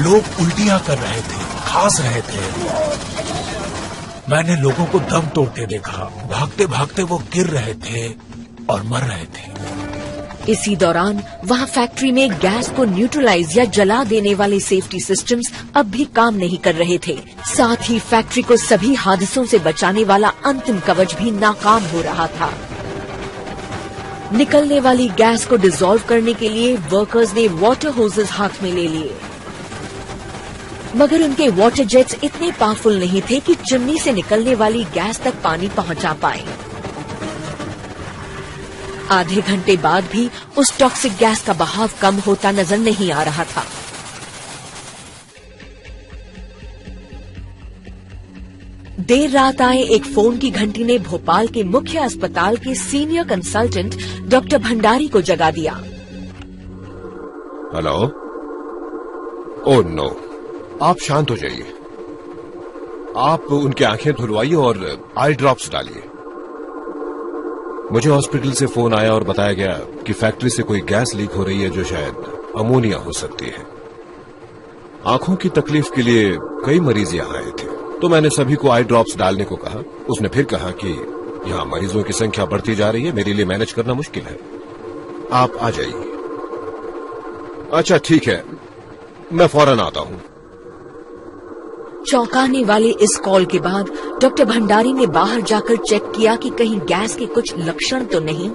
लोग उल्टियां कर रहे थे, खांस रहे थे। मैंने लोगों को दम तोड़ते देखा। भागते भागते वो गिर रहे थे और मर रहे थे। इसी दौरान वहाँ फैक्ट्री में गैस को न्यूट्रलाइज या जला देने वाले सेफ्टी सिस्टम्स अब भी काम नहीं कर रहे थे। साथ ही फैक्ट्री को सभी हादसों से बचाने वाला अंतिम कवच भी नाकाम हो रहा था। निकलने वाली गैस को डिसॉल्व करने के लिए वर्कर्स ने वाटर होसेस हाथ में ले लिए, मगर उनके वाटर जेट्स इतने पावरफुल नहीं थे कि चिमनी से निकलने वाली गैस तक पानी पहुंचा पाए। आधे घंटे बाद भी उस टॉक्सिक गैस का बहाव कम होता नजर नहीं आ रहा था। देर रात आए एक फोन की घंटी ने भोपाल के मुख्य अस्पताल के सीनियर कंसल्टेंट डॉक्टर भंडारी को जगा दिया। हेलो। ओह नो, आप शांत हो जाइए। आप उनकी आंखें धुलवाइए और आई ड्रॉप्स डालिए। मुझे हॉस्पिटल से फोन आया और बताया गया कि फैक्ट्री से कोई गैस लीक हो रही है जो शायद अमोनिया हो सकती है। आंखों की तकलीफ के लिए कई मरीज यहाँ आए थे, तो मैंने सभी को आई ड्रॉप्स डालने को कहा। उसने फिर कहा कि यहाँ मरीजों की संख्या बढ़ती जा रही है, मेरे लिए मैनेज करना मुश्किल है, आप आ जाइए। अच्छा ठीक है, मैं फौरन आता हूँ। चौंकाने वाले इस कॉल के बाद डॉक्टर भंडारी ने बाहर जाकर चेक किया कि कहीं गैस के कुछ लक्षण तो नहीं।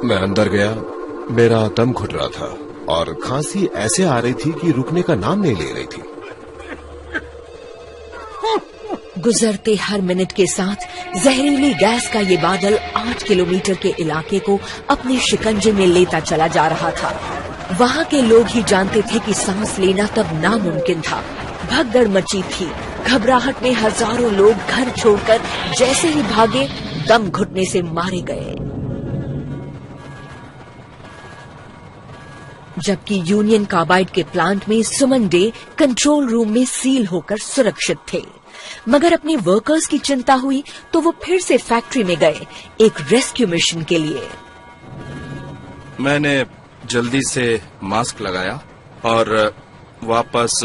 मैं अंदर गया, मेरा दम घुट रहा था और खांसी ऐसे आ रही थी कि रुकने का नाम नहीं ले रही थी। गुजरते हर मिनट के साथ जहरीली गैस का ये बादल 8 किलोमीटर के इलाके को अपने शिकंजे में लेता चला जा रहा था। वहाँ के लोग ही जानते थे कि सांस लेना तब नामुमकिन था। भगदड़ मची थी। घबराहट में हजारों लोग घर छोड़कर जैसे ही भागे, दम घुटने से मारे गए। जबकि यूनियन कार्बाइड के प्लांट में सुमन डे कंट्रोल रूम में सील होकर सुरक्षित थे। मगर अपने वर्कर्स की चिंता हुई तो वो फिर से फैक्ट्री में गए एक रेस्क्यू मिशन के लिए। मैंने जल्दी से मास्क लगाया और वापस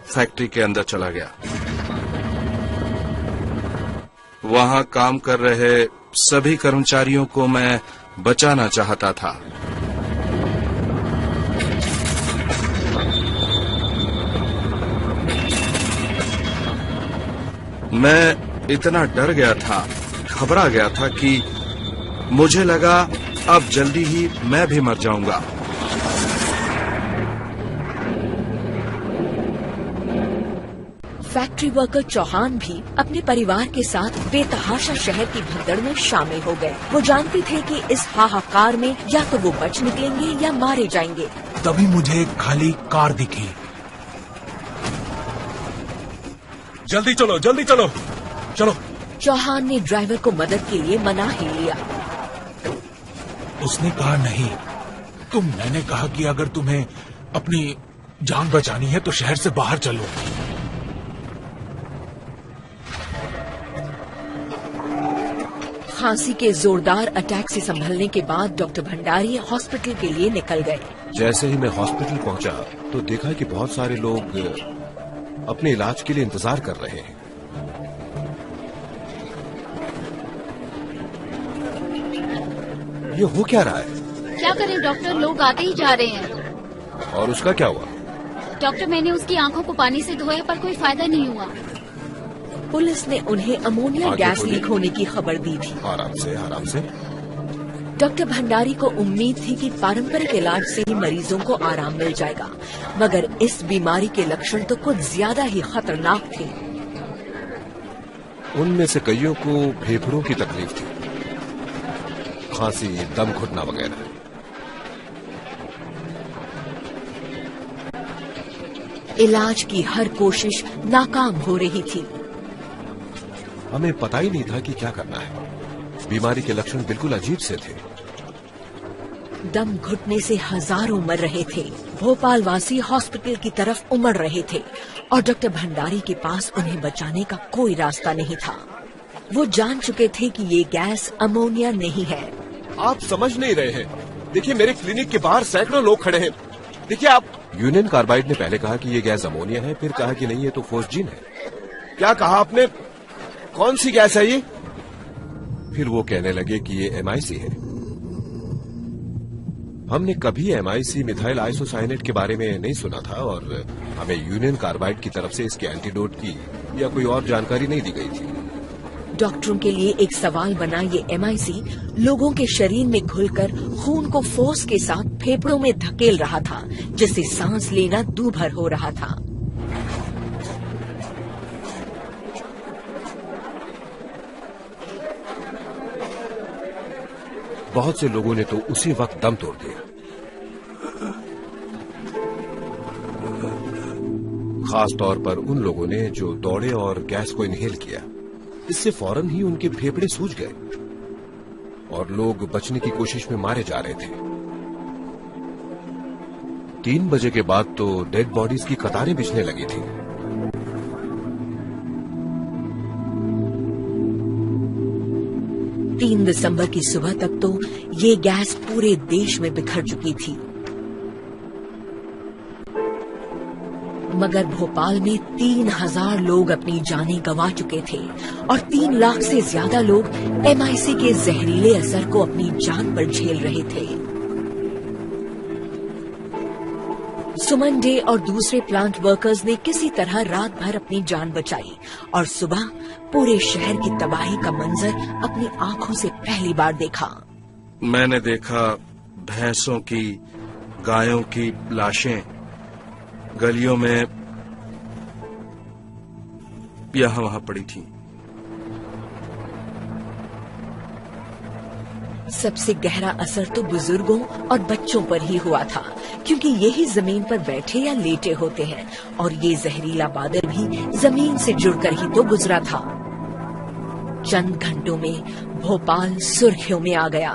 फैक्ट्री के अंदर चला गया। वहां काम कर रहे सभी कर्मचारियों को मैं बचाना चाहता था। मैं इतना डर गया था, घबरा गया था कि मुझे लगा अब जल्दी ही मैं भी मर जाऊंगा। फैक्ट्री वर्कर चौहान भी अपने परिवार के साथ बेतहाशा शहर की भगदड़ में शामिल हो गए। वो जानते थे कि इस हाहाकार में या तो वो बच निकलेंगे या मारे जाएंगे। तभी मुझे एक खाली कार दिखी। जल्दी चलो, जल्दी चलो, चलो। चौहान ने ड्राइवर को मदद के लिए मना ही लिया। उसने कहा नहीं, मैंने कहा कि अगर तुम्हें अपनी जान बचानी है तो शहर से बाहर चलो। खांसी के जोरदार अटैक से संभलने के बाद डॉक्टर भंडारी हॉस्पिटल के लिए निकल गए। जैसे ही मैं हॉस्पिटल पहुंचा तो देखा कि बहुत सारे लोग अपने इलाज के लिए इंतजार कर रहे हैं। ये हो क्या रहा है? क्या करें डॉक्टर, लोग आते ही जा रहे हैं। और उसका क्या हुआ? डॉक्टर, मैंने उसकी आंखों को पानी से धोया पर कोई फायदा नहीं हुआ। पुलिस ने उन्हें अमोनिया गैस लीक होने की खबर दी थी। आराम से, आराम से। डॉक्टर भंडारी को उम्मीद थी कि पारंपरिक इलाज से ही मरीजों को आराम मिल जाएगा, मगर इस बीमारी के लक्षण तो कुछ ज्यादा ही खतरनाक थे। उनमें से कईयों को फेफड़ों की तकलीफ थी, खांसी, दम घुटना वगैरह। इलाज की हर कोशिश नाकाम हो रही थी। हमें पता ही नहीं था कि क्या करना है। बीमारी के लक्षण बिल्कुल अजीब से थे। दम घुटने से हजारों मर रहे थे। भोपाल वासी हॉस्पिटल की तरफ उमड़ रहे थे और डॉक्टर भंडारी के पास उन्हें बचाने का कोई रास्ता नहीं था। वो जान चुके थे कि ये गैस अमोनिया नहीं है। आप समझ नहीं रहे हैं। देखिए, मेरे क्लिनिक के बाहर सैकड़ों लोग खड़े हैं। देखिए आप। यूनियन कार्बाइड ने पहले कहा कि ये गैस अमोनिया है, फिर कहा कि नहीं ये तो फोस्जीन है। क्या कहा आपने? कौन सी गैस है ये? फिर वो कहने लगे कि ये MIC है। हमने कभी MIC मिथाइल आइसोसाइनेट के बारे में नहीं सुना था और हमें यूनियन कार्बाइड की तरफ से इसके एंटीडोट की या कोई और जानकारी नहीं दी गई थी। डॉक्टरों के लिए एक सवाल बना ये MIC लोगों के शरीर में घुलकर खून को फोर्स के साथ फेफड़ों में धकेल रहा था, जिससे सांस लेना दूभर हो रहा था। बहुत से लोगों ने तो उसी वक्त दम तोड़ दिया, खास तौर पर उन लोगों ने जो दौड़े और गैस को इनहेल किया। इससे फौरन ही उनके फेफड़े सूज गए और लोग बचने की कोशिश में मारे जा रहे थे। 3 बजे के बाद तो डेड बॉडीज की कतारें बिछने लगी थी। तीन दिसंबर की सुबह तक तो ये गैस पूरे देश में बिखर चुकी थी, मगर भोपाल में 3000 लोग अपनी जानें गंवा चुके थे और 3 लाख से ज्यादा लोग MIC के जहरीले असर को अपनी जान पर झेल रहे थे। सुमन डे और दूसरे प्लांट वर्कर्स ने किसी तरह रात भर अपनी जान बचाई और सुबह पूरे शहर की तबाही का मंजर अपनी आंखों से पहली बार देखा। मैंने देखा भैंसों की, गायों की लाशें गलियों में यहां वहां पड़ी थी। सबसे गहरा असर तो बुजुर्गों और बच्चों पर ही हुआ था, क्योंकि यही जमीन पर बैठे या लेटे होते हैं और ये जहरीला बादल भी जमीन से जुड़कर ही तो गुजरा था। चंद घंटों में भोपाल सुर्खियों में आ गया।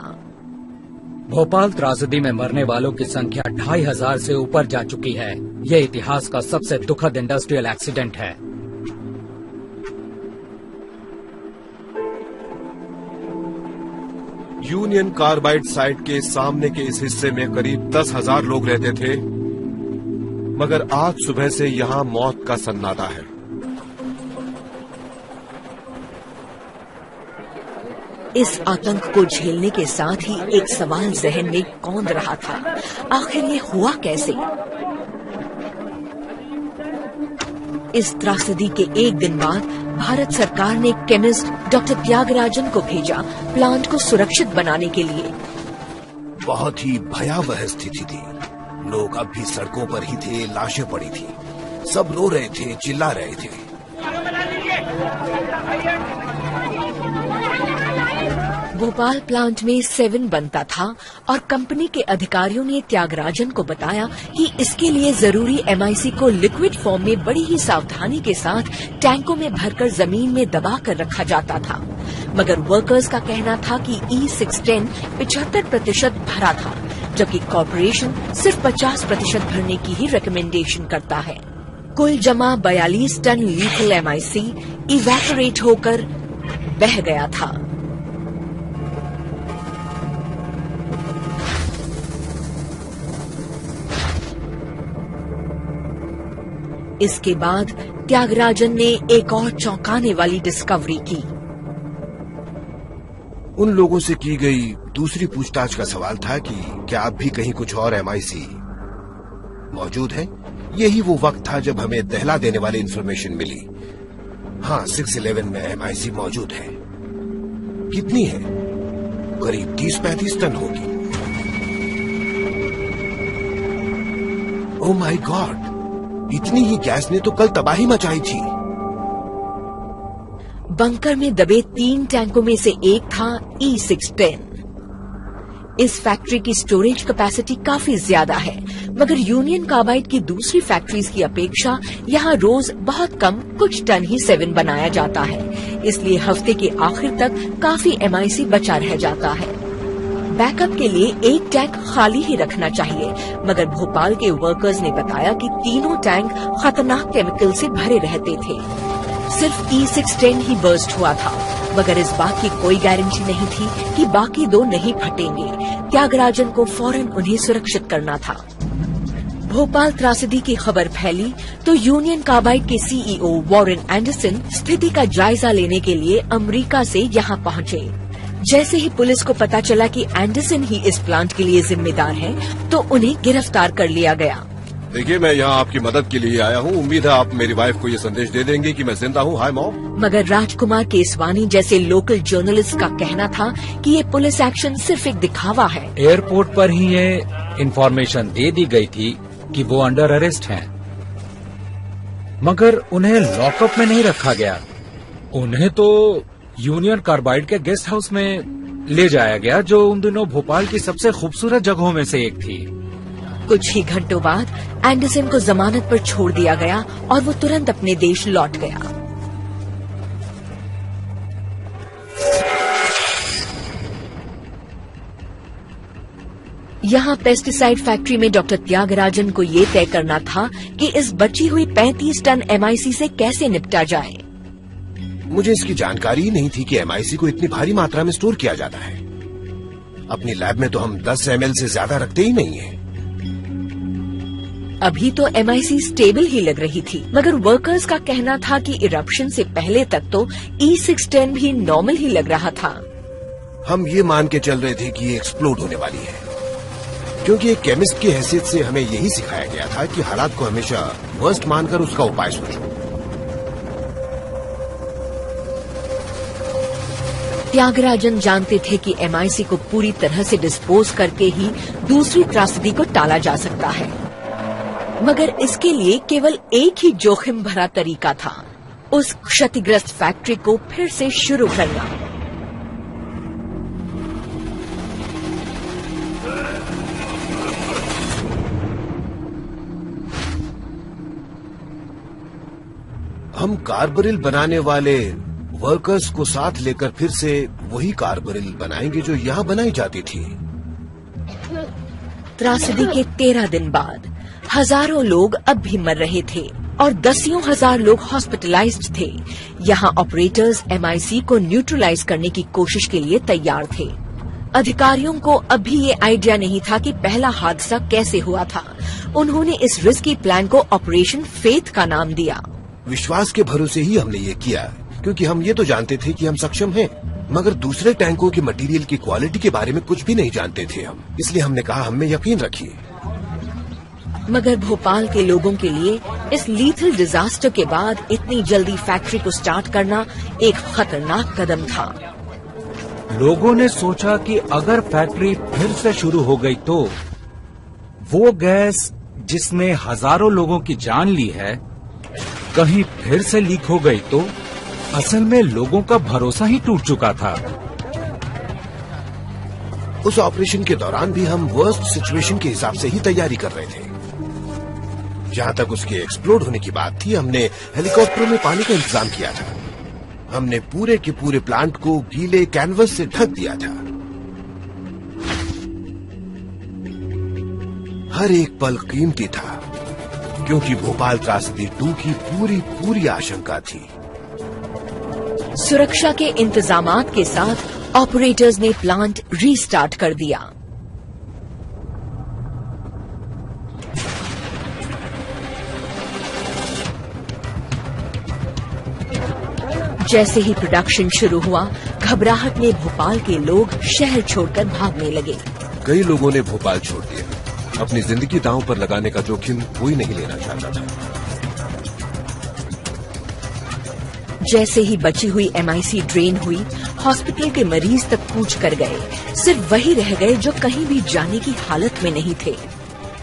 भोपाल त्रासदी में मरने वालों की संख्या 2500 से ऊपर जा चुकी है। यह इतिहास का सबसे दुखद इंडस्ट्रियल एक्सीडेंट है। यूनियन कार्बाइड साइट के सामने के इस हिस्से में करीब 10,000 लोग रहते थे, मगर आज सुबह से यहां मौत का सन्नाटा है। इस आतंक को झेलने के साथ ही एक सवाल जहन में कौंध रहा था, आखिर ये हुआ कैसे? इस त्रासदी के एक दिन बाद भारत सरकार ने केमिस्ट डॉक्टर त्यागराजन को भेजा प्लांट को सुरक्षित बनाने के लिए। बहुत ही भयावह स्थिति थी। लोग अब भी सड़कों पर ही थे, लाशें पड़ी थी, सब रो रहे थे, चिल्ला रहे थे। भोपाल प्लांट में 7 बनता था और कंपनी के अधिकारियों ने त्यागराजन को बताया कि इसके लिए जरूरी MIC को लिक्विड फॉर्म में बड़ी ही सावधानी के साथ टैंकों में भरकर जमीन में दबा कर रखा जाता था, मगर वर्कर्स का कहना था कि E610 75% भरा था, जबकि कॉर्पोरेशन सिर्फ 50% भरने की ही रिकमेंडेशन करता है। कुल जमा 42 टन लीथल MIC इवैपोरेट होकर बह गया था। इसके बाद त्यागराजन ने एक और चौंकाने वाली डिस्कवरी की। उन लोगों से की गई दूसरी पूछताछ का सवाल था कि क्या अब भी कहीं कुछ और MIC मौजूद है। यही वो वक्त था जब हमें दहला देने वाली इंफॉर्मेशन मिली। हाँ, 611 में MIC मौजूद है। कितनी है? करीब 30-35 टन होगी। ओह माय गॉड, इतनी ही गैस ने तो कल तबाही मचाई थी। बंकर में दबे 3 टैंकों में से एक था E610। इस फैक्ट्री की स्टोरेज कैपेसिटी काफी ज्यादा है, मगर यूनियन कार्बाइड की दूसरी फैक्ट्रीज की अपेक्षा यहाँ रोज बहुत कम कुछ टन ही 7 बनाया जाता है, इसलिए हफ्ते के आखिर तक काफी MIC बचा रह जाता है। बैकअप के लिए एक टैंक खाली ही रखना चाहिए, मगर भोपाल के वर्कर्स ने बताया कि तीनों टैंक खतरनाक केमिकल से भरे रहते थे। सिर्फ E610 ही बर्स्ट हुआ था, मगर इस बात की कोई गारंटी नहीं थी कि बाकी दो नहीं फटेंगे। त्यागराजन को फौरन उन्हें सुरक्षित करना था। भोपाल त्रासदी की खबर फैली तो यूनियन कार्बाइड के CEO वॉरेन एंडरसन स्थिति का जायजा लेने के लिए अमेरिका से यहाँ पहुँचे। जैसे ही पुलिस को पता चला कि एंडरसन ही इस प्लांट के लिए जिम्मेदार हैं, तो उन्हें गिरफ्तार कर लिया गया। देखिए, मैं यहाँ आपकी मदद के लिए आया हूँ। उम्मीद है आप मेरी वाइफ को ये संदेश दे देंगे कि मैं जिंदा हूँ। Hi mom. मगर राजकुमार केसवानी जैसे लोकल जर्नलिस्ट का कहना था कि ये पुलिस एक्शन सिर्फ एक दिखावा है। एयरपोर्ट पर ही ये इन्फॉर्मेशन दे दी गई थी कि वो अंडर अरेस्ट हैं, मगर उन्हें लॉकअप में नहीं रखा गया। उन्हें तो यूनियन कार्बाइड के गेस्ट हाउस में ले जाया गया, जो उन दिनों भोपाल की सबसे खूबसूरत जगहों में से एक थी। कुछ ही घंटों बाद एंडरसन को जमानत पर छोड़ दिया गया और वो तुरंत अपने देश लौट गया। यहाँ पेस्टिसाइड फैक्ट्री में डॉक्टर त्यागराजन को ये तय करना था कि इस बची हुई 35 टन MIC से कैसे निपटा जाए। मुझे इसकी जानकारी ही नहीं थी कि MIC को इतनी भारी मात्रा में स्टोर किया जाता है। अपनी लैब में तो हम 10 ml से ज्यादा रखते ही नहीं हैं। अभी तो MIC स्टेबल ही लग रही थी, मगर वर्कर्स का कहना था कि इरप्शन से पहले तक तो E610 भी नॉर्मल ही लग रहा था। हम ये मान के चल रहे थे कि ये एक्सप्लोड होने वाली है, क्योंकि एक केमिस्ट की हैसियत से हमें यही सिखाया गया था कि हालात को हमेशा वर्स्ट मानकर उसका उपाय सोचो। त्यागराजन जानते थे कि MIC को पूरी तरह से डिस्पोज करके ही दूसरी त्रासदी को टाला जा सकता है, मगर इसके लिए केवल एक ही जोखिम भरा तरीका था, उस क्षतिग्रस्त फैक्ट्री को फिर से शुरू करना। हम कार्बरिल बनाने वाले वर्कर्स को साथ लेकर फिर से वही कार्बरिल बनाएंगे जो यहाँ बनाई जाती थी। त्रासदी के 13 दिन बाद हजारों लोग अब भी मर रहे थे और दसियों हजार लोग हॉस्पिटलाइज्ड थे। यहाँ ऑपरेटर्स MIC को न्यूट्रलाइज करने की कोशिश के लिए तैयार थे। अधिकारियों को अभी ये आइडिया नहीं था कि पहला हादसा कैसे हुआ था। उन्होंने इस रिस्की प्लान को ऑपरेशन फेथ का नाम दिया। विश्वास के भरोसे ही हमने ये किया, क्योंकि हम ये तो जानते थे कि हम सक्षम हैं, मगर दूसरे टैंकों के मटेरियल की क्वालिटी के बारे में कुछ भी नहीं जानते थे हम। इसलिए हमने कहा हम में यकीन रखिए। मगर भोपाल के लोगों के लिए इस लीथल डिजास्टर के बाद इतनी जल्दी फैक्ट्री को स्टार्ट करना एक खतरनाक कदम था। लोगों ने सोचा कि अगर फैक्ट्री फिर से शुरू हो गई तो वो गैस जिसने हजारों लोगों की जान ली है, कहीं फिर से लीक हो गई तो असल में लोगों का भरोसा ही टूट चुका था। उस ऑपरेशन के दौरान भी हम वर्स्ट सिचुएशन के हिसाब से ही तैयारी कर रहे थे। जहाँ तक उसके एक्सप्लोड होने की बात थी, हमने हेलीकॉप्टरों में पानी का इंतजाम किया था। हमने पूरे के पूरे प्लांट को गीले कैनवस से ढक दिया था। हर एक पल कीमती था, क्योंकि भोपाल त्रासदी 2 की पूरी आशंका थी। सुरक्षा के इंतजामात के साथ ऑपरेटर्स ने प्लांट रीस्टार्ट कर दिया। जैसे ही प्रोडक्शन शुरू हुआ, घबराहट में भोपाल के लोग शहर छोड़कर भागने लगे। कई लोगों ने भोपाल छोड़ दिया। अपनी जिंदगी दांव पर लगाने का जोखिम कोई नहीं लेना चाहता था। जैसे ही बची हुई MIC ड्रेन हुई, हॉस्पिटल के मरीज तक कूच कर गए। सिर्फ वही रह गए जो कहीं भी जाने की हालत में नहीं थे।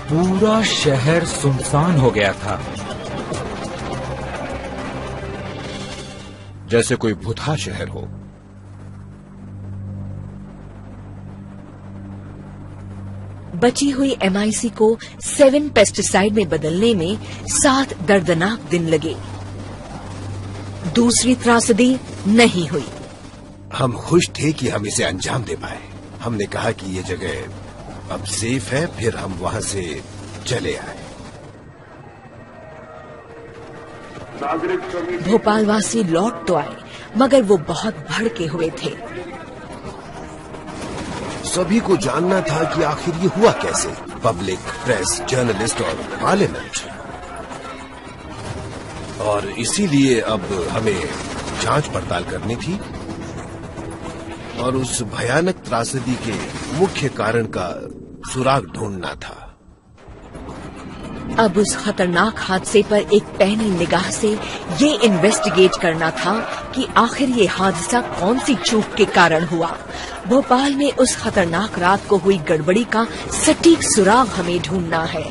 पूरा शहर सुनसान हो गया था, जैसे कोई भुतहा शहर हो। बची हुई MIC को 7 पेस्टिसाइड में बदलने में 7 दर्दनाक दिन लगे। दूसरी त्रासदी नहीं हुई। हम खुश थे कि हम इसे अंजाम दे पाए। हमने कहा कि ये जगह अब सेफ है, फिर हम वहां से चले आए। भोपालवासी लौट तो आए, मगर वो बहुत भड़के हुए थे। सभी को जानना था कि आखिर ये हुआ कैसे। पब्लिक, प्रेस, जर्नलिस्ट और पार्लियामेंट। और इसीलिए अब हमें जांच पड़ताल करनी थी और उस भयानक त्रासदी के मुख्य कारण का सुराग ढूंढना था। अब उस खतरनाक हादसे पर एक पैनी निगाह से ये इन्वेस्टिगेट करना था कि आखिर ये हादसा कौन सी चूक के कारण हुआ। भोपाल में उस खतरनाक रात को हुई गड़बड़ी का सटीक सुराग हमें ढूंढना है।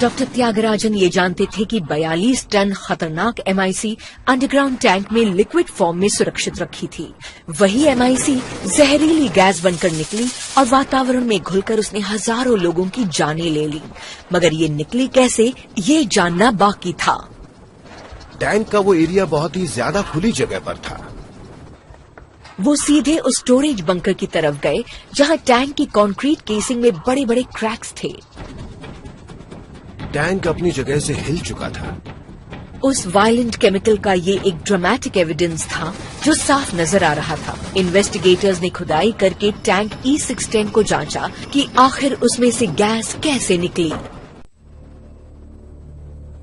डॉक्टर त्यागराजन ये जानते थे कि 42 टन खतरनाक MIC अंडरग्राउंड टैंक में लिक्विड फॉर्म में सुरक्षित रखी थी। वही MIC जहरीली गैस बनकर निकली और वातावरण में घुलकर उसने हजारों लोगों की जानें ले ली। मगर ये निकली कैसे, ये जानना बाकी था। टैंक का वो एरिया बहुत ही ज्यादा खुली जगह पर था। वो सीधे उस स्टोरेज बंकर की तरफ गए जहां टैंक की कंक्रीट केसिंग में बड़े बड़े क्रैक्स थे। टैंक अपनी जगह से हिल चुका था। उस वायलेंट केमिकल का ये एक ड्रामेटिक एविडेंस था जो साफ नजर आ रहा था। इन्वेस्टिगेटर्स ने खुदाई करके टैंक E610 को जांचा कि आखिर उसमें से गैस कैसे निकली।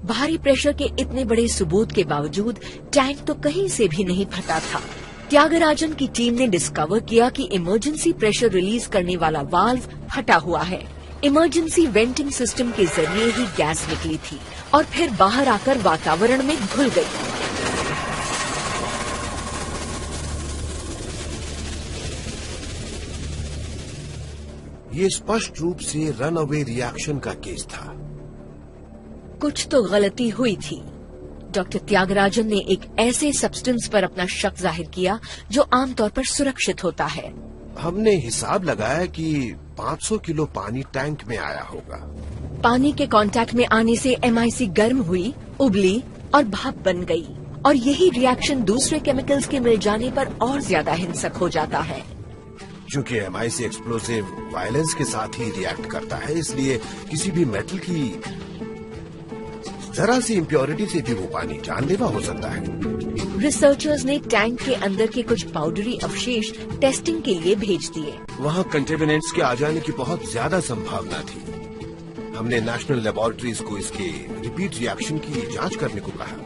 भारी प्रेशर के इतने बड़े सबूत के बावजूद टैंक तो कहीं से भी नहीं फटा था। त्यागराजन की टीम ने डिस्कवर किया कि इमरजेंसी प्रेशर रिलीज करने वाला वाल्व फटा हुआ है। इमरजेंसी वेंटिंग सिस्टम के जरिए ही गैस निकली थी और फिर बाहर आकर वातावरण में घुल गई। ये स्पष्ट रूप से रन अवे रिएक्शन का केस था। कुछ तो गलती हुई थी। डॉक्टर त्यागराजन ने एक ऐसे सब्सटेंस पर अपना शक जाहिर किया जो आमतौर पर सुरक्षित होता है। हमने हिसाब लगाया कि 500 किलो पानी टैंक में आया होगा। पानी के कांटेक्ट में आने से MIC गर्म हुई, उबली और भाप बन गई और यही रिएक्शन दूसरे केमिकल्स के मिल जाने पर और ज्यादा हिंसक हो जाता है। चूंकि MIC एक्सप्लोसिव वायलेंस के साथ ही रिएक्ट करता है, इसलिए किसी भी मेटल की जरा सी इम्प्योरिटी से भी वो पानी जानलेवा हो सकता है। रिसर्चर्स ने टैंक के अंदर के कुछ पाउडरी अवशेष टेस्टिंग के लिए भेज दिए। वहाँ कंटेमिनेंट्स के आ जाने की बहुत ज्यादा संभावना थी। हमने नेशनल लेबोरेटरीज को इसके रिपीट रिएक्शन की जांच करने को कहा।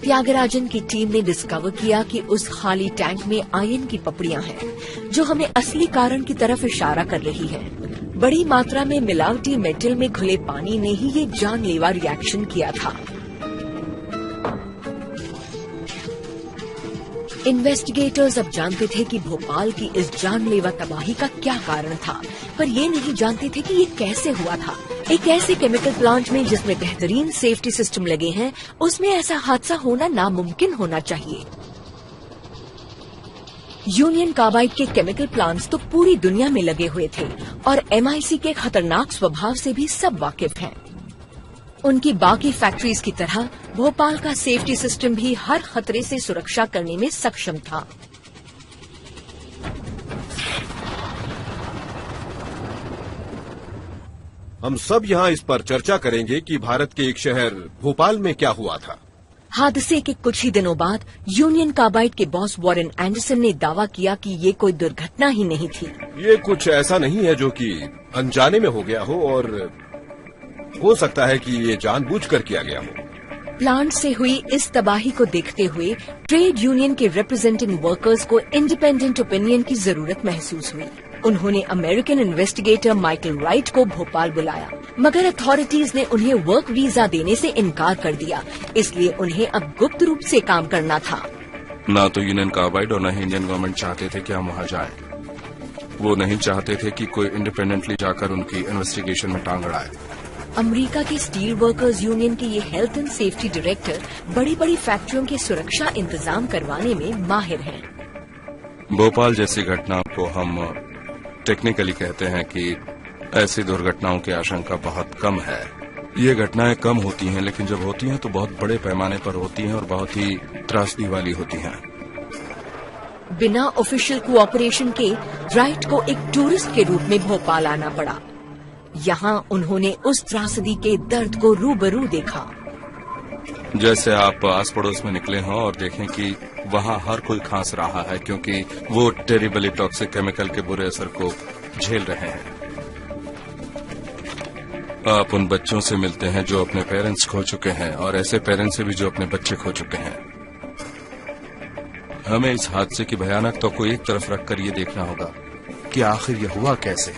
त्यागराजन की टीम ने डिस्कवर किया कि उस खाली टैंक में आयन की पपड़ियां हैं, जो हमें असली कारण की तरफ इशारा कर रही है। बड़ी मात्रा में मिलावटी मेटल में घुले पानी ने ही ये जानलेवा रिएक्शन किया था। इन्वेस्टिगेटर्स अब जानते थे कि भोपाल की इस जानलेवा तबाही का क्या कारण था, पर ये नहीं जानते थे कि ये कैसे हुआ था। एक ऐसे केमिकल प्लांट में जिसमें बेहतरीन सेफ्टी सिस्टम लगे हैं, उसमें ऐसा हादसा होना नामुमकिन होना चाहिए। यूनियन कार्बाइड के केमिकल प्लांट्स तो पूरी दुनिया में लगे हुए थे और MIC के खतरनाक स्वभाव से भी सब वाकिफ हैं। उनकी बाकी फैक्ट्रीज की तरह भोपाल का सेफ्टी सिस्टम भी हर खतरे से सुरक्षा करने में सक्षम था। हम सब यहाँ इस पर चर्चा करेंगे कि भारत के एक शहर भोपाल में क्या हुआ था। हादसे के कुछ ही दिनों बाद यूनियन कार्बाइड के बॉस वॉरेन एंडरसन ने दावा किया कि ये कोई दुर्घटना ही नहीं थी। ये कुछ ऐसा नहीं है जो कि अनजाने में हो गया हो, और हो सकता है कि ये जानबूझकर किया गया हो। प्लांट से हुई इस तबाही को देखते हुए ट्रेड यूनियन के रिप्रेजेंटिंग वर्कर्स को इंडिपेंडेंट ओपिनियन की जरूरत महसूस हुई। उन्होंने अमेरिकन इन्वेस्टिगेटर माइकल राइट को भोपाल बुलाया, मगर अथॉरिटीज ने उन्हें वर्क वीजा देने से इनकार कर दिया, इसलिए उन्हें अब गुप्त रूप से काम करना था। ना तो यूनियन कार्बाइड और न ही इंडियन गवर्नमेंट चाहते थे कि हम वहाँ जाएं। वो नहीं चाहते थे कि कोई इंडिपेंडेंटली जाकर उनकी इन्वेस्टिगेशन में टांग अड़ाए। अमेरिका के स्टील वर्कर्स यूनियन के ये हेल्थ एंड सेफ्टी डायरेक्टर बड़ी बड़ी फैक्ट्रियों के सुरक्षा इंतजाम करवाने में माहिर हैं। भोपाल जैसी घटना को हम टेक्निकली कहते हैं कि ऐसी दुर्घटनाओं की आशंका बहुत कम है, ये घटनाएं कम होती हैं, लेकिन जब होती हैं तो बहुत बड़े पैमाने पर होती हैं और बहुत ही त्रासदी वाली होती हैं। बिना ऑफिशियल कोऑपरेशन के राइट को एक टूरिस्ट के रूप में भोपाल आना पड़ा। यहाँ उन्होंने उस त्रासदी के दर्द को रूबरू देखा। जैसे आप आस पड़ोस में निकले हों और देखें कि वहाँ हर कोई खांस रहा है क्योंकि वो टेरिबली टॉक्सिक केमिकल के बुरे असर को झेल रहे हैं। आप उन बच्चों से मिलते हैं जो अपने पेरेंट्स खो चुके हैं और ऐसे पेरेंट्स से भी जो अपने बच्चे खो चुके हैं। हमें इस हादसे की भयानकता को एक तरफ रखकर ये देखना होगा कि आखिर ये हुआ कैसे।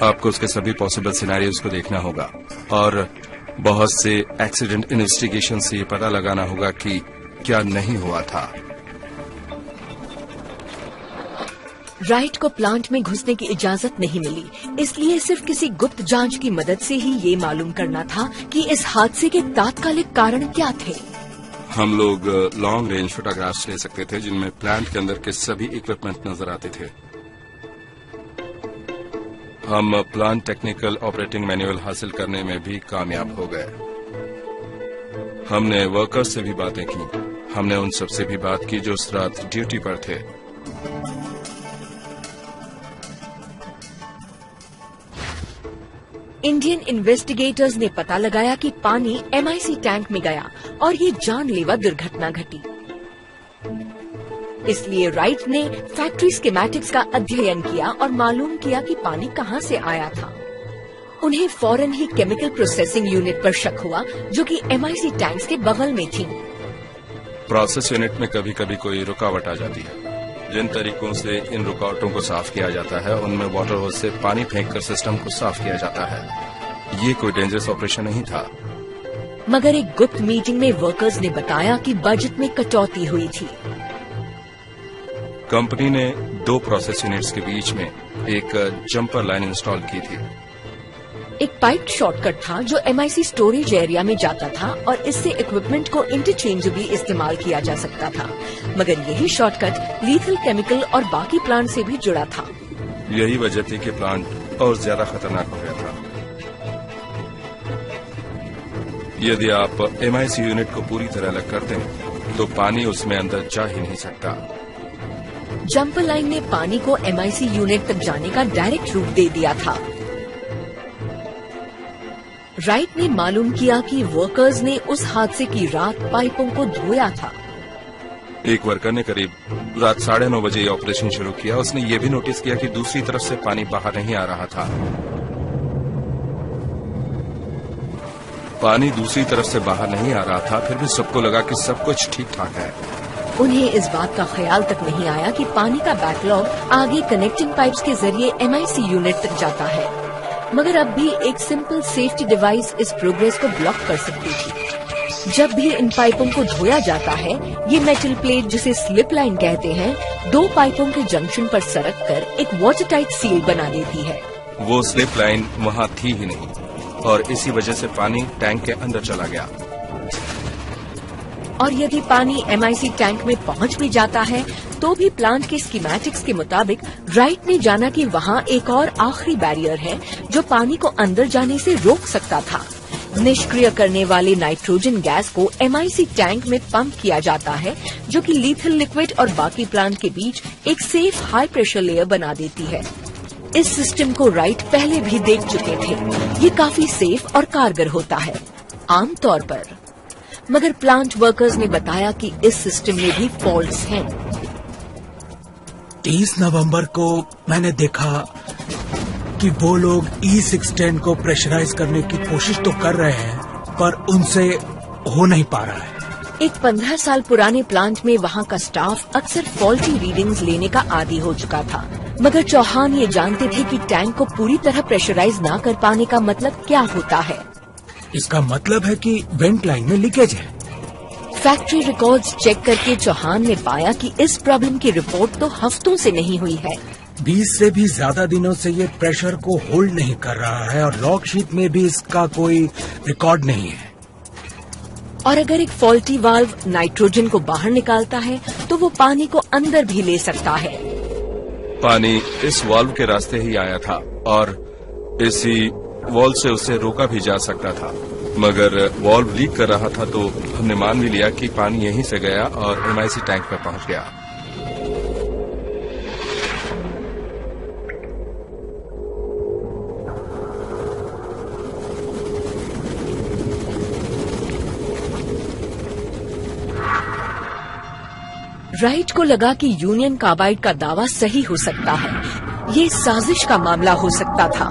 आपको उसके सभी पॉसिबल सिनेरियोज को देखना होगा और बहुत से एक्सीडेंट इन्वेस्टिगेशन से ये पता लगाना होगा कि क्या नहीं हुआ था। राइट को प्लांट में घुसने की इजाजत नहीं मिली, इसलिए सिर्फ किसी गुप्त जांच की मदद से ही ये मालूम करना था कि इस हादसे के तात्कालिक कारण क्या थे। हम लोग लॉन्ग रेंज फोटोग्राफ्स ले सकते थे जिनमें प्लांट के अंदर के सभी इक्विपमेंट नजर आते थे। हम प्लांट टेक्निकल ऑपरेटिंग मैनुअल हासिल करने में भी कामयाब हो गए। हमने वर्कर्स से भी बातें की। हमने उन सब से भी बात की जो उस रात ड्यूटी पर थे। इंडियन इन्वेस्टिगेटर्स ने पता लगाया कि पानी MIC टैंक में गया और ये जानलेवा दुर्घटना घटी। इसलिए राइट ने फैक्ट्री स्कीमेटिक्स का अध्ययन किया और मालूम किया कि पानी कहां से आया था। उन्हें फौरन ही केमिकल प्रोसेसिंग यूनिट पर शक हुआ जो कि MIC टैंक्स के बगल में थी। प्रोसेस यूनिट में कभी कभी कोई रुकावट आ जाती है। जिन तरीकों से इन रुकावटों को साफ किया जाता है उनमें वाटर होस से पानी फेंककर सिस्टम को साफ किया जाता है। ये कोई डेंजरस ऑपरेशन नहीं था। मगर एक गुप्त मीटिंग में वर्कर्स ने बताया कि बजट में कटौती हुई थी। कंपनी ने 2 प्रोसेस यूनिट्स के बीच में एक जंपर लाइन इंस्टॉल की थी। एक पाइप शॉर्टकट था जो MIC स्टोरेज एरिया में जाता था और इससे इक्विपमेंट को इंटरचेंजेबली इस्तेमाल किया जा सकता था। मगर यही शॉर्टकट लीथल केमिकल और बाकी प्लांट से भी जुड़ा था। यही वजह थी कि प्लांट और ज्यादा खतरनाक हो गया था। यदि आप MIC यूनिट को पूरी तरह अलग कर दें तो पानी उसमें अंदर जा ही नहीं सकता। जंपर लाइन ने पानी को MIC यूनिट तक जाने का डायरेक्ट रूट दे दिया था। राइट ने मालूम किया कि वर्कर्स ने उस हादसे की रात पाइपों को धोया था। एक वर्कर ने करीब रात 9:30 बजे ये ऑपरेशन शुरू किया। उसने ये भी नोटिस किया कि दूसरी तरफ से पानी बाहर नहीं आ रहा था। पानी दूसरी तरफ से बाहर नहीं आ रहा था, फिर भी सबको लगा कि सब कुछ ठीक ठाक है। उन्हें इस बात का ख्याल तक नहीं आया कि पानी का बैकलॉग आगे कनेक्टिंग पाइप्स के जरिए MIC यूनिट तक जाता है। मगर अब भी एक सिंपल सेफ्टी डिवाइस इस प्रोग्रेस को ब्लॉक कर सकती थी। जब भी इन पाइपों को धोया जाता है, ये मेटल प्लेट जिसे स्लिप लाइन कहते हैं 2 पाइपों के जंक्शन पर सरक कर एक वाटरटाइट सील बना देती है। वो स्लिप लाइन वहाँ थी ही नहीं और इसी वजह से पानी टैंक के अंदर चला गया। और यदि पानी MIC टैंक में पहुंच भी जाता है तो भी प्लांट के स्कीमेटिक्स के मुताबिक राइट ने जाना कि वहां एक और आखिरी बैरियर है जो पानी को अंदर जाने से रोक सकता था। निष्क्रिय करने वाले नाइट्रोजन गैस को MIC टैंक में पंप किया जाता है जो कि लीथल लिक्विड और बाकी प्लांट के बीच एक सेफ हाई प्रेशर लेयर बना देती है। इस सिस्टम को राइट पहले भी देख चुके थे। ये काफी सेफ और कारगर होता है आमतौर पर। मगर प्लांट वर्कर्स ने बताया कि इस सिस्टम में भी फॉल्ट्स हैं। 30 नवंबर को मैंने देखा कि वो लोग E610 को प्रेशराइज करने की कोशिश तो कर रहे हैं पर उनसे हो नहीं पा रहा है। एक 15 साल पुराने प्लांट में वहाँ का स्टाफ अक्सर फॉल्टी रीडिंग्स लेने का आदी हो चुका था। मगर चौहान ये जानते थे कि टैंक को पूरी तरह प्रेशराइज ना कर पाने का मतलब क्या होता है। इसका मतलब है कि वेंट लाइन में लीकेज है। फैक्ट्री रिकॉर्ड्स चेक करके चौहान ने पाया कि इस प्रॉब्लम की रिपोर्ट तो हफ्तों से नहीं हुई है। 20 से भी ज्यादा दिनों से ये प्रेशर को होल्ड नहीं कर रहा है और लॉग शीट में भी इसका कोई रिकॉर्ड नहीं है। और अगर एक फॉल्टी वाल्व नाइट्रोजन को बाहर निकालता है तो वो पानी को अंदर भी ले सकता है। पानी इस वाल्व के रास्ते ही आया था और इसी वॉल्व से उसे रोका भी जा सकता था, मगर वॉल्व लीक कर रहा था तो हमने मान भी लिया कि पानी यहीं से गया और MIC टैंक पर पहुंच गया। राइट को लगा कि यूनियन कार्बाइड का दावा सही हो सकता है। ये साजिश का मामला हो सकता था।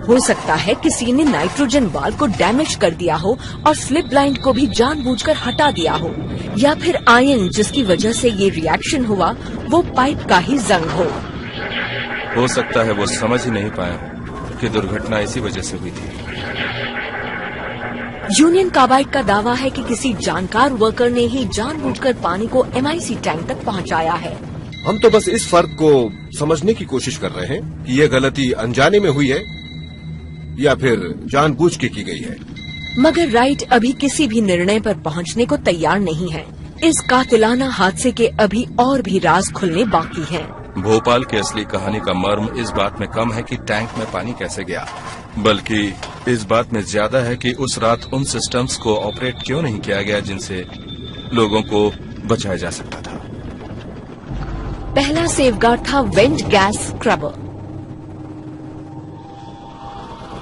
हो सकता है किसी ने नाइट्रोजन वाल्व को डैमेज कर दिया हो और स्लिप लाइन को भी जानबूझकर हटा दिया हो, या फिर आयन जिसकी वजह से ये रिएक्शन हुआ वो पाइप का ही जंग हो सकता है वो समझ ही नहीं पाया कि दुर्घटना इसी वजह से हुई थी। यूनियन कार्बाइड का दावा है कि किसी जानकार वर्कर ने ही जानबूझकर पानी को MIC टैंक तक पहुंचाया है। हम तो बस इस फर्क को समझने की कोशिश कर रहे हैं कि ये गलती अनजाने में हुई है या फिर जानबूझ के की गई है। मगर राइट अभी किसी भी निर्णय पर पहुंचने को तैयार नहीं है। इस कातिलाना हादसे के अभी और भी राज खुलने बाकी हैं। भोपाल की असली कहानी का मर्म इस बात में कम है कि टैंक में पानी कैसे गया, बल्कि इस बात में ज्यादा है कि उस रात उन सिस्टम्स को ऑपरेट क्यों नहीं किया गया जिनसे लोगों को बचाया जा सकता था। पहला सेफगार्ड था वेंट गैस स्क्रबर।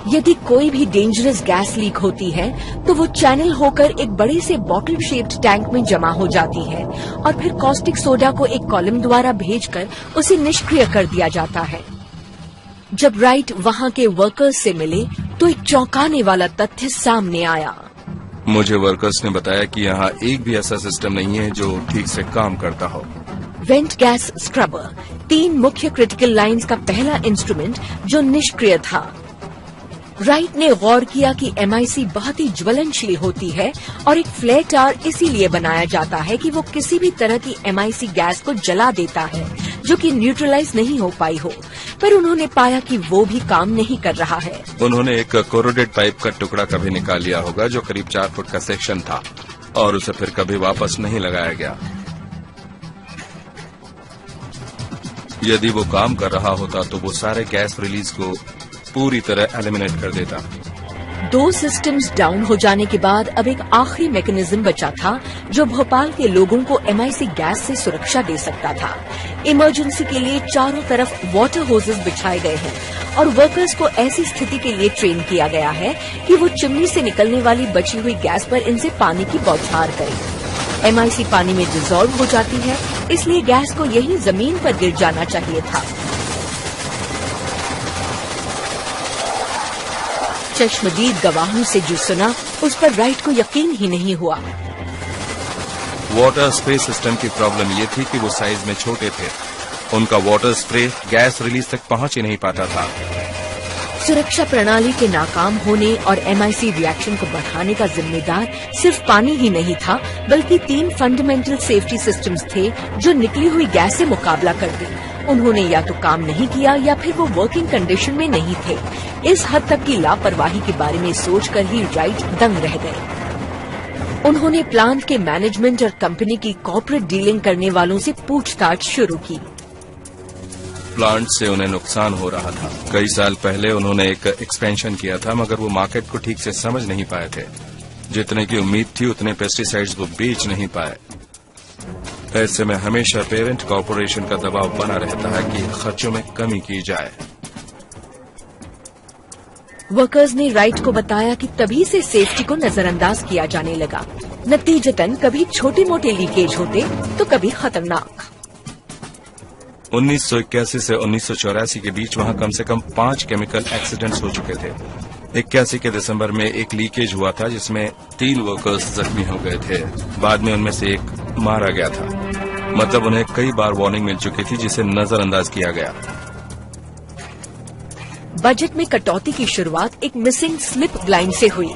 यदि कोई भी डेंजरस गैस लीक होती है तो वो चैनल होकर एक बड़े से बॉटल शेप्ड टैंक में जमा हो जाती है और फिर कॉस्टिक सोडा को एक कॉलम द्वारा भेजकर उसे निष्क्रिय कर दिया जाता है। जब राइट वहां के वर्कर्स से मिले तो एक चौंकाने वाला तथ्य सामने आया। मुझे वर्कर्स ने बताया कि यहाँ एक भी ऐसा सिस्टम नहीं है जो ठीक से काम करता हो। वेंट गैस स्क्रबर 3 मुख्य क्रिटिकल लाइंस का पहला इंस्ट्रूमेंट जो निष्क्रिय था। राइट ने गौर किया कि MIC बहुत ही ज्वलनशील होती है और एक फ्लेयर टार इसीलिए बनाया जाता है कि वो किसी भी तरह की MIC गैस को जला देता है जो कि न्यूट्रलाइज नहीं हो पाई हो, पर उन्होंने पाया कि वो भी काम नहीं कर रहा है। उन्होंने एक कोरोडेड पाइप का टुकड़ा कभी निकाल लिया होगा जो करीब 4 फुट का सेक्शन था और उसे फिर कभी वापस नहीं लगाया गया। यदि वो काम कर रहा होता तो वो सारे गैस रिलीज को पूरी तरह एलिमिनेट कर देता। 2 सिस्टम्स डाउन हो जाने के बाद अब एक आखिरी मैकेनिज्म बचा था जो भोपाल के लोगों को MIC गैस से सुरक्षा दे सकता था। इमरजेंसी के लिए चारों तरफ वाटर होसेस बिछाए गए हैं और वर्कर्स को ऐसी स्थिति के लिए ट्रेन किया गया है कि वो चिमनी से निकलने वाली बची हुई गैस पर इनसे पानी की बौछार करें। MIC पानी में डिसॉल्व हो जाती है, इसलिए गैस को यहीं जमीन पर गिर जाना चाहिए था। चश्मदीद गवाहों से जो सुना उस पर राइट को यकीन ही नहीं हुआ। वाटर स्प्रे सिस्टम की प्रॉब्लम ये थी कि वो साइज में छोटे थे। उनका वाटर स्प्रे गैस रिलीज तक पहुंच ही नहीं पाता था। सुरक्षा प्रणाली के नाकाम होने और MIC रिएक्शन को बढ़ाने का जिम्मेदार सिर्फ पानी ही नहीं था, बल्कि 3 फंडामेंटल सेफ्टी सिस्टम्स थे जो निकली हुई गैस से मुकाबला करते। उन्होंने या तो काम नहीं किया या फिर वो वर्किंग कंडीशन में नहीं थे। इस हद तक की लापरवाही के बारे में सोचकर ही राइट दंग रह गए। उन्होंने प्लांट के मैनेजमेंट और कंपनी की कॉर्पोरेट डीलिंग करने वालों से पूछताछ शुरू की। प्लांट से उन्हें नुकसान हो रहा था। कई साल पहले उन्होंने एक एक्सपेंशन किया था, मगर वो मार्केट को ठीक से समझ नहीं पाए थे। जितने की उम्मीद थी उतने पेस्टिसाइड्स वो बेच नहीं पाए। ऐसे में हमेशा पेरेंट कॉर्पोरेशन का दबाव बना रहता है कि खर्चों में कमी की जाए। वर्कर्स ने राइट को बताया कि तभी से सेफ्टी को नजरअंदाज किया जाने लगा। नतीजतन कभी छोटे मोटे लीकेज होते तो कभी खतरनाक। 1981 से 1984 के बीच वहां कम से कम 5 केमिकल एक्सीडेंट्स हो चुके थे। 81 के दिसंबर में एक लीकेज हुआ था जिसमें 3 वर्कर्स जख्मी हो गए थे। बाद में उनमें से एक मारा गया था। मतलब उन्हें कई बार वार्निंग मिल चुकी थी जिसे नजरअंदाज किया गया। बजट में कटौती की शुरुआत एक मिसिंग स्लिप लाइन से हुई।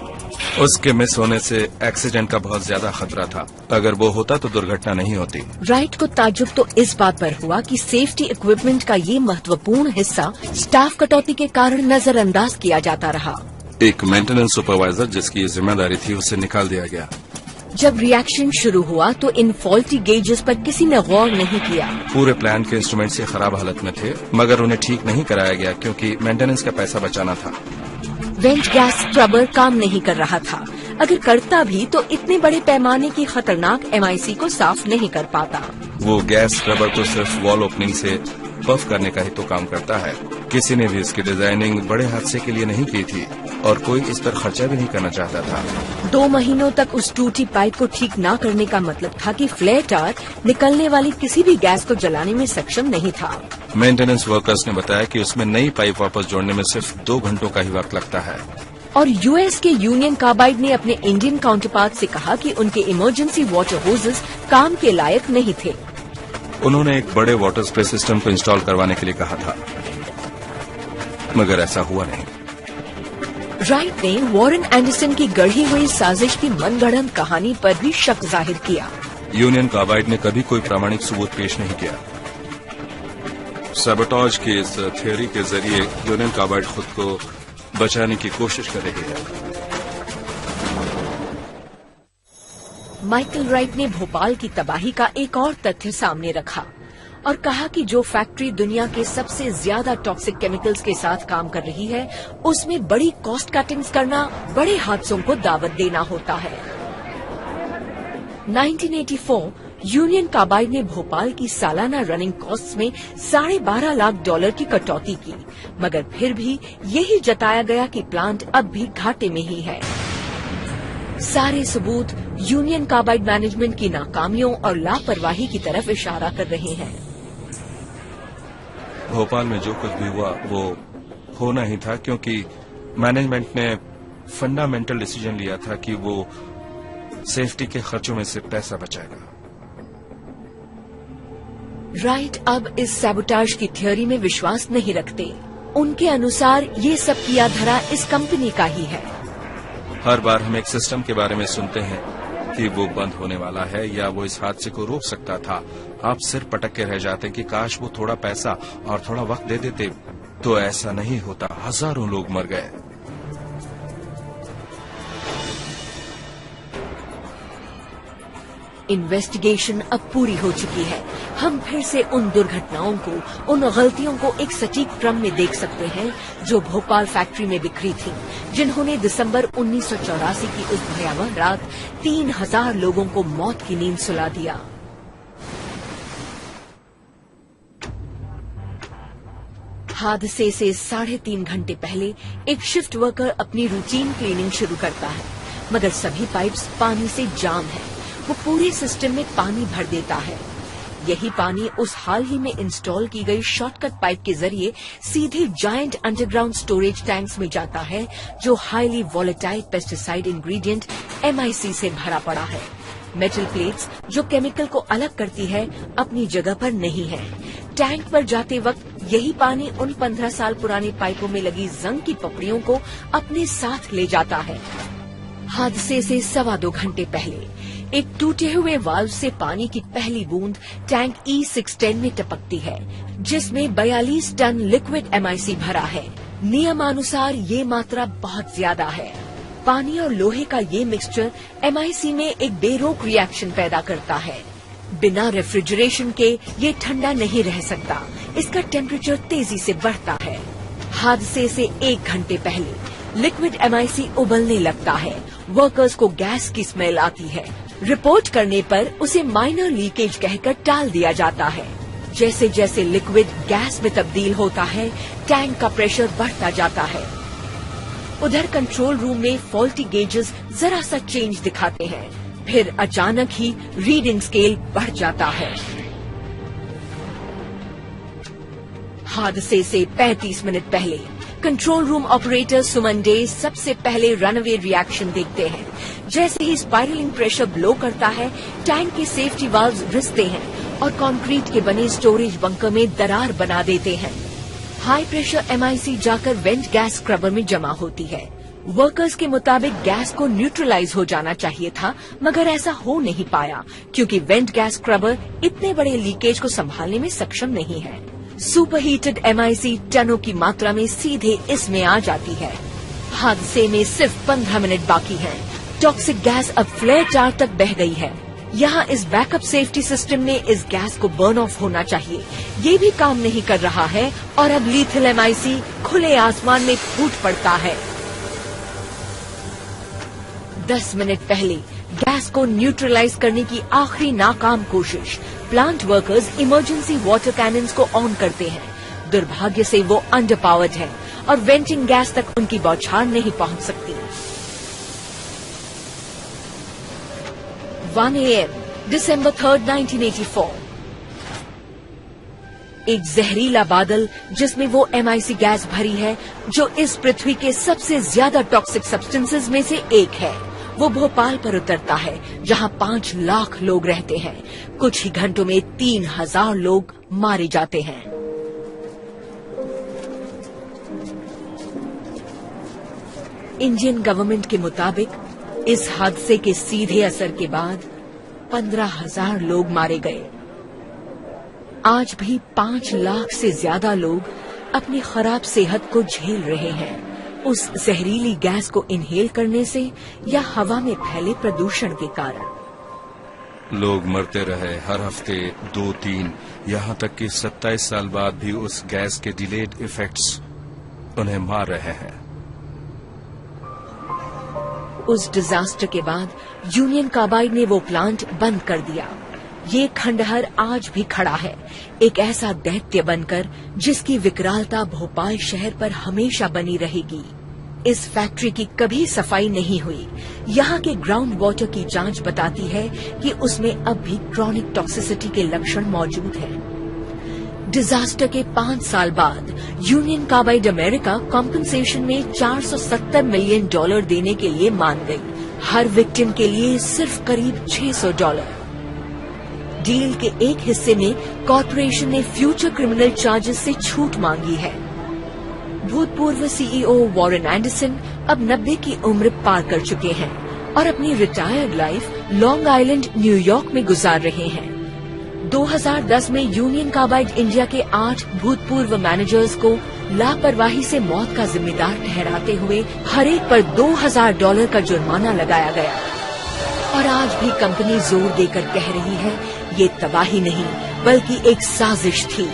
उसके मिस होने से एक्सीडेंट का बहुत ज्यादा खतरा था। अगर वो होता तो दुर्घटना नहीं होती। राइट को ताज्जुब तो इस बात पर हुआ कि सेफ्टी इक्विपमेंट का ये महत्वपूर्ण हिस्सा स्टाफ कटौती के कारण नजरअंदाज किया जाता रहा। एक मेंटेनेंस सुपरवाइजर जिसकी जिम्मेदारी थी उसे निकाल दिया गया। जब रिएक्शन शुरू हुआ तो इन फॉल्टी गेजेस पर किसी ने गौर नहीं किया। पूरे प्लांट के इंस्ट्रूमेंट से खराब हालत में थे, मगर उन्हें ठीक नहीं कराया गया क्योंकि मेंटेनेंस का पैसा बचाना था। वेंट गैस स्क्रबर काम नहीं कर रहा था। अगर करता भी तो इतने बड़े पैमाने की खतरनाक MIC को साफ नहीं कर पाता। वो गैस स्क्रबर तो सिर्फ वॉल ओपनिंग से पफ करने का ही तो काम करता है। किसी ने भी इसकी डिजाइनिंग बड़े हादसे के लिए नहीं की थी और कोई इस पर खर्चा भी नहीं करना चाहता था। 2 महीनों तक उस टूटी पाइप को ठीक न करने का मतलब था कि फ्लेयर टार निकलने वाली किसी भी गैस को जलाने में सक्षम नहीं था। मेंटेनेंस वर्कर्स ने बताया कि उसमें नई पाइप वापस जोड़ने में सिर्फ 2 घंटों का ही वक्त लगता है। और US के यूनियन कार्बाइड ने अपने इंडियन काउंटरपार्ट से कहा कि उनके इमरजेंसी वाटर होजेस काम के लायक नहीं थे। उन्होंने एक बड़े वाटर स्प्रे सिस्टम को इंस्टॉल करवाने के लिए कहा था, मगर ऐसा हुआ नहीं। राइट ने वॉरेन एंडरसन की गढ़ी हुई साजिश की मनगढ़ंत कहानी पर भी शक जाहिर किया। यूनियन कार्बाइड ने कभी कोई प्रामाणिक सबूत पेश नहीं किया। सैबोटाज की इस थ्योरी के जरिए यूनियन कार्बाइड खुद को बचाने की कोशिश कर रही है। माइकल राइट ने भोपाल की तबाही का एक और तथ्य सामने रखा और कहा कि जो फैक्ट्री दुनिया के सबसे ज्यादा टॉक्सिक केमिकल्स के साथ काम कर रही है, उसमें बड़ी कॉस्ट कटिंग्स करना बड़े हादसों को दावत देना होता है। 1984 यूनियन कार्बाइड ने भोपाल की सालाना रनिंग कॉस्ट्स में $12.5 लाख की कटौती की, मगर फिर भी यही जताया गया कि प्लांट अब भी घाटे में ही है। सारे सबूत यूनियन कार्बाइड मैनेजमेंट की नाकामियों और लापरवाही की तरफ इशारा कर रहे हैं। भोपाल में जो कुछ भी हुआ वो होना ही था, क्योंकि मैनेजमेंट ने फंडामेंटल डिसीजन लिया था कि वो सेफ्टी के खर्चों में से पैसा बचाएगा। राइट अब इस सैबोटाज की थ्योरी में विश्वास नहीं रखते। उनके अनुसार ये सब किया धरा इस कंपनी का ही है। हर बार हम एक सिस्टम के बारे में सुनते हैं कि वो बंद होने वाला है या वो इस हादसे को रोक सकता था। आप सिर पटक के रह जाते हैं कि काश वो थोड़ा पैसा और थोड़ा वक्त दे देते तो ऐसा नहीं होता। हजारों लोग मर गए। इन्वेस्टिगेशन अब पूरी हो चुकी है। हम फिर से उन दुर्घटनाओं को, उन गलतियों को एक सटीक क्रम में देख सकते हैं जो भोपाल फैक्ट्री में बिखरी थी, जिन्होंने दिसंबर 1984 की उस भयावह रात 3000 लोगों को मौत की नींद सुला दिया। हादसे से 3.5 घंटे पहले एक शिफ्ट वर्कर अपनी रूटीन क्लीनिंग शुरू करता है, मगर सभी पाइप्स पानी से जाम है। वो पूरे सिस्टम में पानी भर देता है। यही पानी उस हाल ही में इंस्टॉल की गई शॉर्टकट पाइप के जरिए सीधे जायंट अंडरग्राउंड स्टोरेज टैंक्स में जाता है, जो highly volatile pesticide ingredient MIC से भरा पड़ा है। मेटल प्लेट्स जो केमिकल को अलग करती है, अपनी जगह पर नहीं है। टैंक पर जाते वक्त यही पानी उन 15 साल पुरानी पाइपों में लगी जंग की पपड़ियों को अपने साथ ले जाता है। हादसे से 2.25 घंटे पहले एक टूटे हुए वाल्व से पानी की पहली बूंद टैंक E610 में टपकती है, जिसमें 42 टन लिक्विड MIC भरा है। नियमानुसार ये मात्रा बहुत ज्यादा है। पानी और लोहे का ये मिक्सचर MIC में एक बेरोक रिएक्शन पैदा करता है। बिना रेफ्रिजरेशन के ये ठंडा नहीं रह सकता। इसका टेम्परेचर तेजी से बढ़ता है। हादसे से 1 घंटे पहले लिक्विड MIC उबलने लगता है। वर्कर्स को गैस की स्मेल आती है। रिपोर्ट करने पर उसे माइनर लीकेज कहकर टाल दिया जाता है। जैसे जैसे लिक्विड गैस में तब्दील होता है, टैंक का प्रेशर बढ़ता जाता है। उधर कंट्रोल रूम में फॉल्टी गेजेस जरा सा चेंज दिखाते हैं, फिर अचानक ही रीडिंग स्केल बढ़ जाता है। हादसे से 35 मिनट पहले कंट्रोल रूम ऑपरेटर सुमन डे सबसे पहले रनअवे रिएक्शन देखते हैं। जैसे ही स्पाइरलिंग प्रेशर ब्लो करता है, टैंक के सेफ्टी वाल्व्स रिसते हैं और कंक्रीट के बने स्टोरेज बंकर में दरार बना देते हैं। हाई प्रेशर MIC जाकर वेंट गैस स्क्रबर में जमा होती है। वर्कर्स के मुताबिक गैस को न्यूट्रलाइज हो जाना चाहिए था, मगर ऐसा हो नहीं पाया क्योंकि वेंट गैस स्क्रबर इतने बड़े लीकेज को संभालने में सक्षम नहीं है। सुपरहीटेड MIC टनों की मात्रा में सीधे इसमें आ जाती है। हादसे में सिर्फ 15 मिनट बाकी हैं। टॉक्सिक गैस अब फ्लेयर टार तक बह गई है। यहाँ इस बैकअप सेफ्टी सिस्टम में इस गैस को बर्न ऑफ होना चाहिए, ये भी काम नहीं कर रहा है और अब लीथल MIC खुले आसमान में फूट पड़ता है। 10 मिनट पहले गैस को न्यूट्रलाइज करने की आखिरी नाकाम कोशिश। Plant workers emergency water cannons को ऑन करते हैं। दुर्भाग्य से वो अंडर पावर्ड है और वेंटिंग गैस तक उनकी बौछार नहीं पहुंच सकती। 1 AM, December 3rd, 1984। एक जहरीला बादल जिसमें वो MIC गैस भरी है जो इस पृथ्वी के सबसे ज्यादा टॉक्सिक सब्सटेंसेस में से एक है, वो भोपाल पर उतरता है जहां 5 लाख लोग रहते हैं। कुछ ही घंटों में 3000 लोग मारे जाते हैं। इंडियन गवर्नमेंट के मुताबिक इस हादसे के सीधे असर के बाद 15,000 लोग मारे गए। आज भी 5 लाख से ज्यादा लोग अपनी खराब सेहत को झेल रहे हैं, उस जहरीली गैस को इनहेल करने से या हवा में फैले प्रदूषण के कारण। लोग मरते रहे हर हफ्ते 2-3, यहाँ तक कि 27 साल बाद भी उस गैस के डिलेड इफेक्ट्स उन्हें मार रहे हैं। उस डिजास्टर के बाद यूनियन कार्बाइड ने वो प्लांट बंद कर दिया। ये खंडहर आज भी खड़ा है, एक ऐसा दैत्य बनकर जिसकी विकरालता भोपाल शहर पर हमेशा बनी रहेगी। इस फैक्ट्री की कभी सफाई नहीं हुई। यहाँ के ग्राउंड वाटर की जांच बताती है कि उसमें अब भी क्रॉनिक टॉक्सिसिटी के लक्षण मौजूद हैं। डिजास्टर के 5 साल बाद यूनियन कार्बाइड अमेरिका कॉम्पनसेशन में $470 मिलियन देने के लिए मान गई, हर विक्टिम के लिए सिर्फ करीब $600। डील के एक हिस्से में कॉर्पोरेशन ने फ्यूचर क्रिमिनल चार्जेस से छूट मांगी है। भूतपूर्व CEO वॉरेन एंडरसन अब 90 की उम्र पार कर चुके हैं और अपनी retired life long island, New York में गुजार रहे हैं। 2010 में यूनियन कार्बाइड इंडिया के 8 भूतपूर्व मैनेजर्स को लापरवाही से मौत का जिम्मेदार ठहराते हुए हर एक पर $2,000 का जुर्माना लगाया गया। और आज भी कंपनी जोर देकर कह रही है ये तबाही नहीं बल्कि एक साजिश थी।